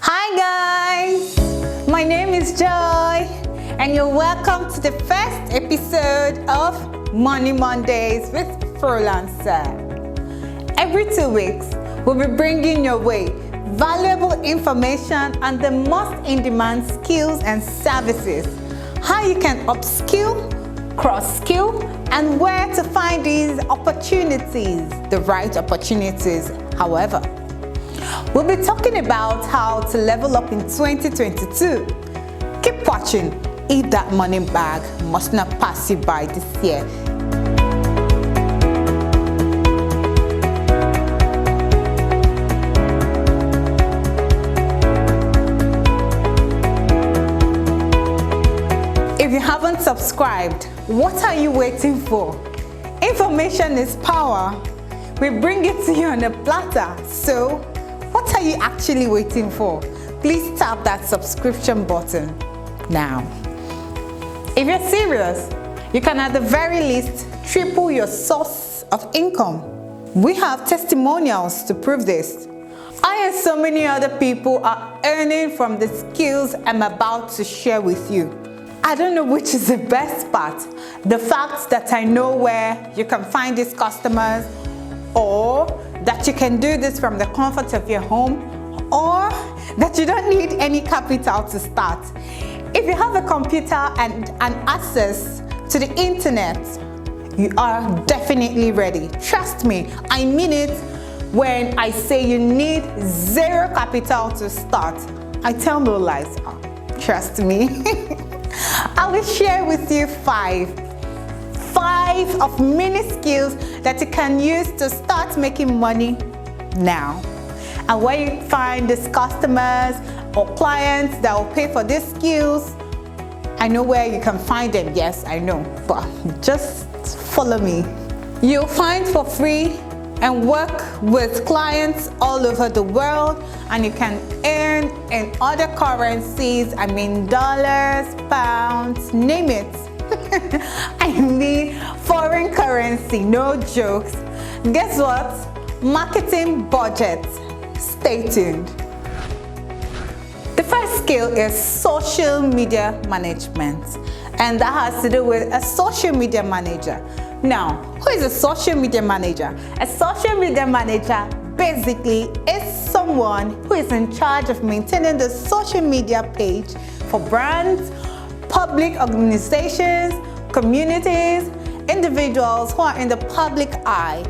Hi guys, my name is Joy and you're welcome to the first episode of Money Mondays with Frolancer. Every 2 weeks, we'll be bringing your way valuable information on the most in-demand skills and services, how you can upskill, cross-skill, and where to find these opportunities, the right opportunities, however. We'll be talking about how to level up in 2022. Keep watching if that money bag must not pass you by this year. If you haven't subscribed, what are you waiting for? Information is power. We bring it to you on a platter. So, what are you actually waiting for? Please tap that subscription button now. If you're serious, you can at the very least triple your source of income. We have testimonials to prove this. I and so many other people are earning from the skills I'm about to share with you. I don't know which is the best part. The fact that I know where you can find these customers, or that you can do this from the comfort of your home, or that you don't need any capital to start. If you have a computer and access to the internet, you are definitely ready. Trust me, I mean it when I say you need zero capital to start. I tell no lies. Trust me. I will share with you five of many skills that you can use to start making money now. And where you find these customers or clients that will pay for these skills, I know where you can find them. Yes, I know, but just follow me. You'll find for free and work with clients all over the world, and you can earn in other currencies. I mean dollars, pounds, name it. I mean foreign currency, no jokes. Guess what? Marketing budget. Stay tuned. The first skill is social media management, and that has to do with a social media manager. Now, who is a social media manager? A social media manager basically is someone who is in charge of maintaining the social media page for brands, public organizations, communities, individuals who are in the public eye,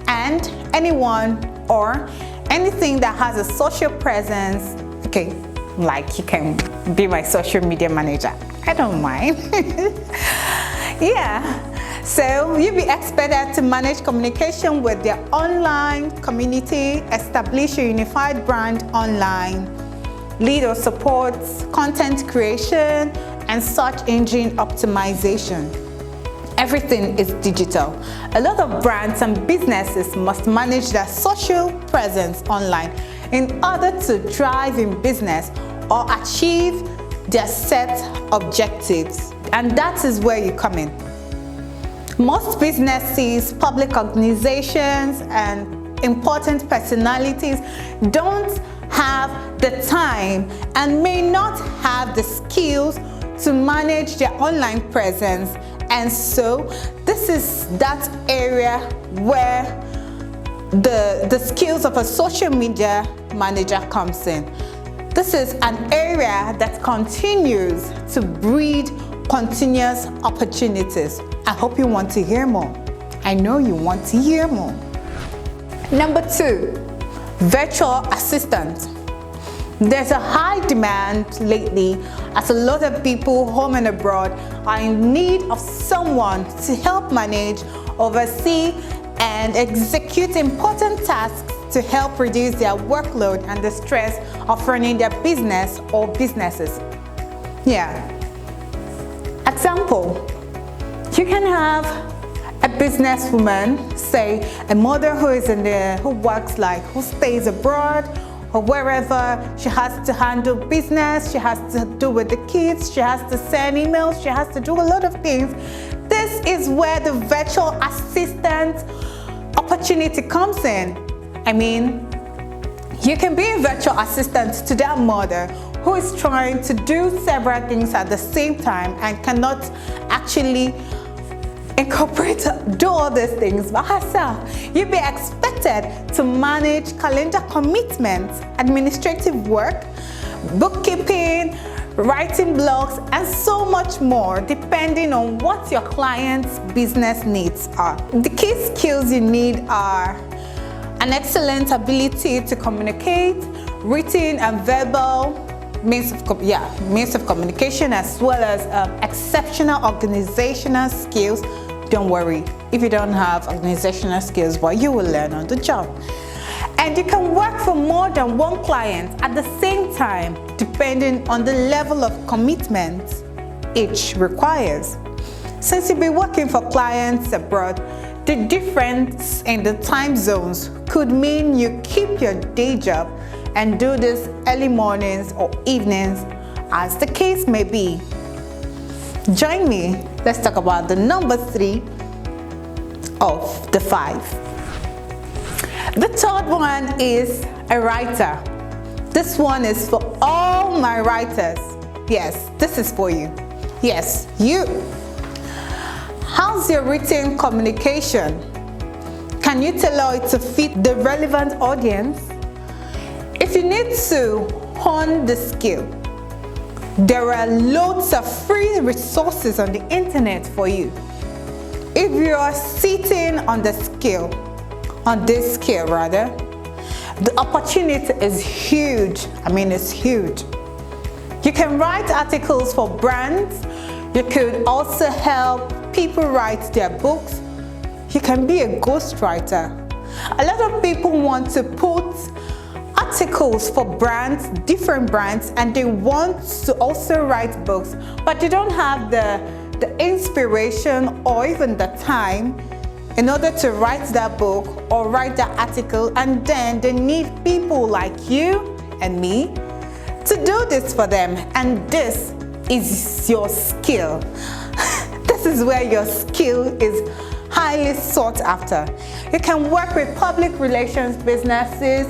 and anyone or anything that has a social presence. Okay, like you can be my social media manager. I don't mind. Yeah. So you'll be expected to manage communication with their online community, establish a unified brand online, lead or support content creation and search engine optimization. Everything is digital. A lot of brands and businesses must manage their social presence online in order to thrive in business or achieve their set objectives. And that is where you come in. Most businesses, public organizations, and important personalities don't have the time and may not have the skills to manage their online presence. And so this is that area where the skills of a social media manager comes in. This is an area that continues to breed continuous opportunities. I hope you want to hear more. I know you want to hear more. Number 2, virtual assistant. There's a high demand lately as a lot of people home and abroad are in need of someone to help manage, oversee, and execute important tasks to help reduce their workload and the stress of running their business or businesses. Yeah. Example, you can have a businesswoman, say a mother who stays abroad or wherever. She has to handle business, she has to do with the kids, she has to send emails, she has to do a lot of things. This is where the virtual assistant opportunity comes in. I mean, You can be a virtual assistant to that mother who is trying to do several things at the same time and cannot actually do all these things by herself. You'll be expected to manage calendar commitments, administrative work, bookkeeping, writing blogs, and so much more, depending on what your client's business needs are. The key skills you need are an excellent ability to communicate, written and verbal means of communication, as well as exceptional organizational skills. Don't worry if you don't have organizational skills, but you will learn on the job. And you can work for more than one client at the same time, depending on the level of commitment each requires. Since you'll be working for clients abroad, the difference in the time zones could mean you keep your day job and do this early mornings or evenings, as the case may be. Join me. Let's talk about the number 3 of the 5. The third one is a writer. This one is for all my writers. Yes, this is for you. Yes, you. How's your written communication? Can you tailor it to fit the relevant audience? If you need to hone the skill, there are loads of free resources on the internet for you. If you are sitting on this skill, the opportunity is huge. It's huge. You can write articles for brands. You could also help people write their books. You can be a ghostwriter. A lot of people want to put articles for brands, different brands, and they want to also write books, but they don't have the inspiration or even the time in order to write that book or write that article, and then they need people like you and me to do this for them. And this is your skill. This is where your skill is highly sought after. You can work with public relations businesses.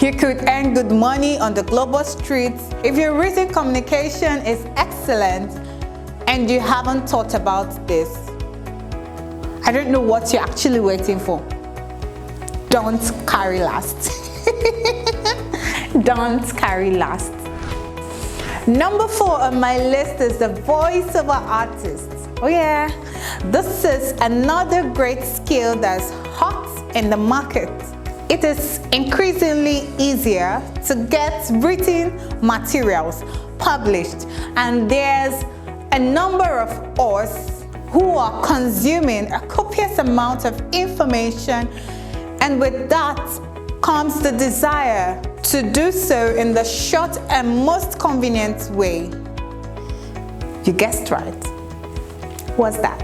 You could earn good money on the global streets. If your written communication is excellent and you haven't thought about this, I don't know what you're actually waiting for. Don't carry last. Don't carry last. Number 4 on my list is the voiceover artist. Oh yeah, this is another great skill that's hot in the market. It is increasingly easier to get written materials published, and there's a number of us who are consuming a copious amount of information, and with that comes the desire to do so in the short and most convenient way. You guessed right. What's that?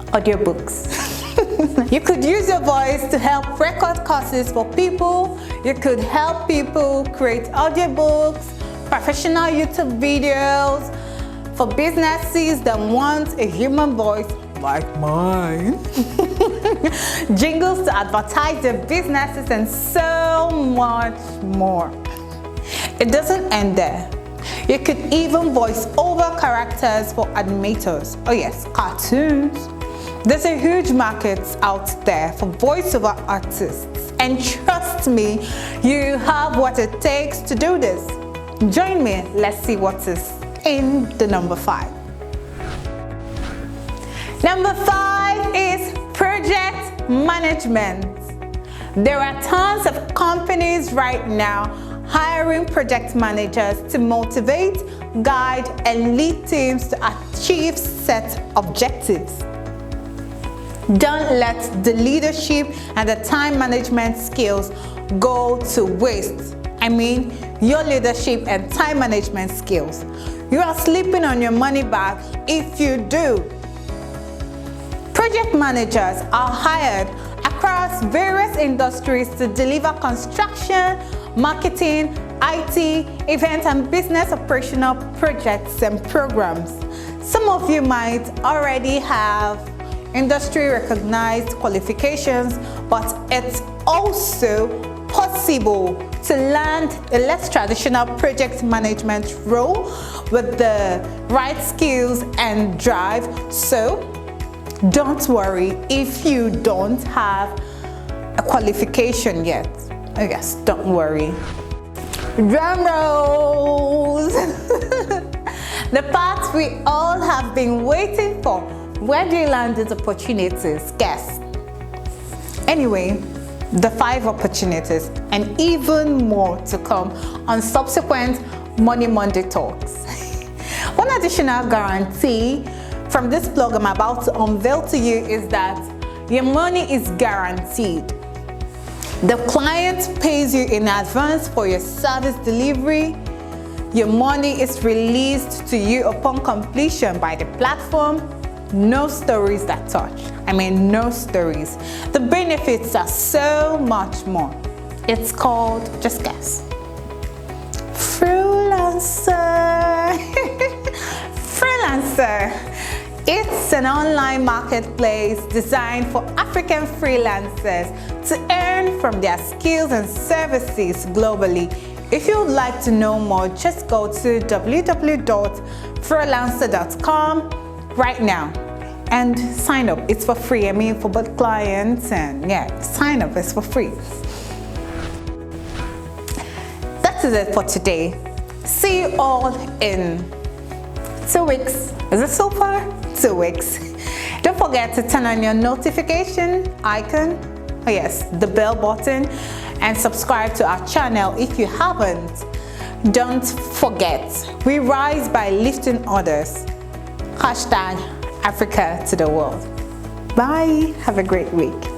Audiobooks. You could use your voice to help record courses for people. You could help people create audiobooks, professional YouTube videos, for businesses that want a human voice like mine, jingles to advertise their businesses, and so much more. It doesn't end there. You could even voice over characters for animators. Oh yes, cartoons. There's a huge market out there for voiceover artists, and trust me, you have what it takes to do this. Join me, let's see what is in the number 5. Number 5 is project management. There are tons of companies right now hiring project managers to motivate, guide, and lead teams to achieve set objectives. Don't let the leadership and the time management skills go to waste. Your leadership and time management skills. You are sleeping on your money bag if you do. Project managers are hired across various industries to deliver construction, marketing, IT, event and business operational projects and programs. Some of you might already have industry recognized qualifications, but it's also possible to land a less traditional project management role with the right skills and drive. So don't worry if you don't have a qualification yet. Oh yes, don't worry. Drum rolls! The part we all have been waiting for. Where do you land these opportunities? Guess. Anyway, the 5 opportunities and even more to come on subsequent Money Monday talks. One additional guarantee from this blog I'm about to unveil to you is that your money is guaranteed. The client pays you in advance for your service delivery. Your money is released to you upon completion by the platform. No stories that touch. I mean, no stories. The benefits are so much more. It's called, just guess, Frolancer. Frolancer. It's an online marketplace designed for African freelancers to earn from their skills and services globally. If you would like to know more, just go to www.frolancer.com right now and sign up. It's for free. I mean, for both clients and sign up. It's for free. That is it for today. See you all in 2 weeks. Is it so far? 2 weeks. Don't forget to turn on your notification icon. Oh yes, the bell button, and subscribe to our channel if you haven't. Don't forget, we rise by lifting others. #Africa to the world. Bye. Have a great week.